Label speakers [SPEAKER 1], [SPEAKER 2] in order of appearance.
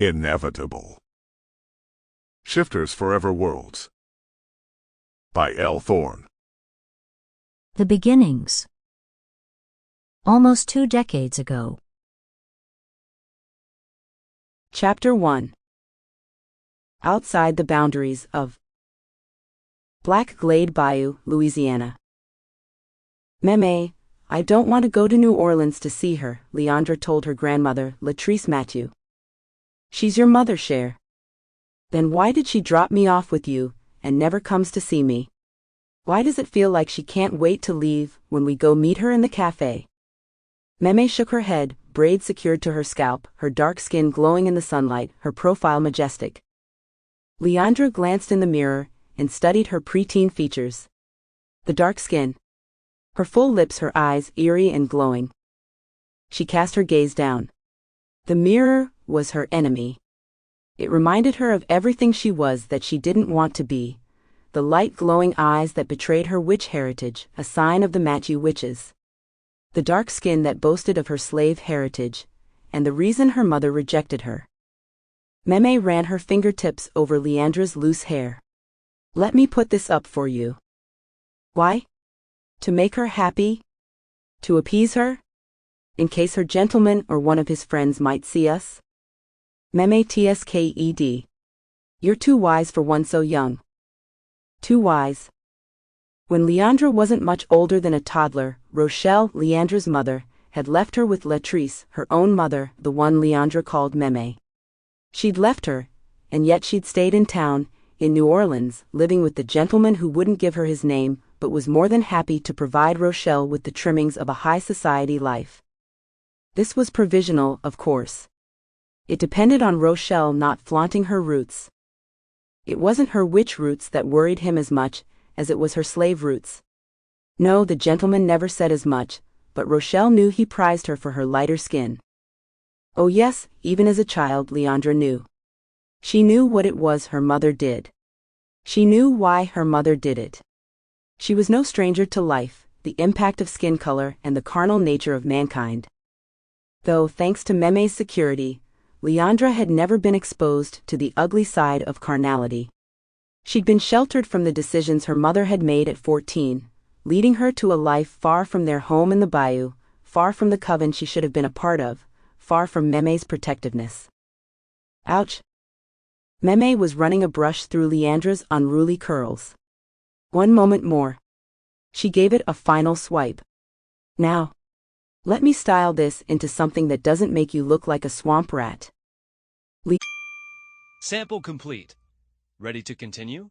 [SPEAKER 1] Inevitable. Shifters Forever Worlds by Elle Thorne.
[SPEAKER 2] The Beginnings. Almost 2 decades ago.
[SPEAKER 3] Chapter 1. Outside the boundaries of Black Glade Bayou, Louisiana. Meme, I don't want to go to New Orleans to see her, Leandra told her grandmother, Latrice Mathieu. She's your mother, Cher. Then why did she drop me off with you, and never comes to see me? Why does it feel like she can't wait to leave when we go meet her in the cafe? Meme shook her head, braids secured to her scalp, her dark skin glowing in the sunlight, her profile majestic. Leandra glanced in the mirror and studied her preteen features. The dark skin. Her full lips, her eyes eerie and glowing. She cast her gaze down. The mirror was her enemy. It reminded her of everything she was that she didn't want to be. The light glowing eyes that betrayed her witch heritage, a sign of the Mathieu witches. The dark skin that boasted of her slave heritage, and the reason her mother rejected her. Meme ran her fingertips over Leandra's loose hair. Let me put this up for you. Why? To make her happy? To appease her? In case her gentleman or one of his friends might see us? Meme tsked. You're too wise for one so young. Too wise. When Leandra wasn't much older than a toddler, Rochelle, Leandra's mother, had left her with Latrice, her own mother, the one Leandra called Meme. She'd left her, and yet she'd stayed in town, in New Orleans, living with the gentleman who wouldn't give her his name, but was more than happy to provide Rochelle with the trimmings of a high society life. This was provisional, of course. It depended on Rochelle not flaunting her roots. It wasn't her witch roots that worried him as much as it was her slave roots. No, the gentleman never said as much, but Rochelle knew he prized her for her lighter skin. Oh yes, even as a child Leandra knew. She knew what it was her mother did. She knew why her mother did it. She was no stranger to life, the impact of skin color and the carnal nature of mankind. Though, thanks to Meme's security, Leandra had never been exposed to the ugly side of carnality. She'd been sheltered from the decisions her mother had made at 14, leading her to a life far from their home in the bayou, far from the coven she should have been a part of, far from Meme's protectiveness. Ouch! Meme was running a brush through Leandra's unruly curls. One moment more. She gave it a final swipe. Now, let me style this into something that doesn't make you look like a swamp rat.
[SPEAKER 4] Sample complete. Ready to continue?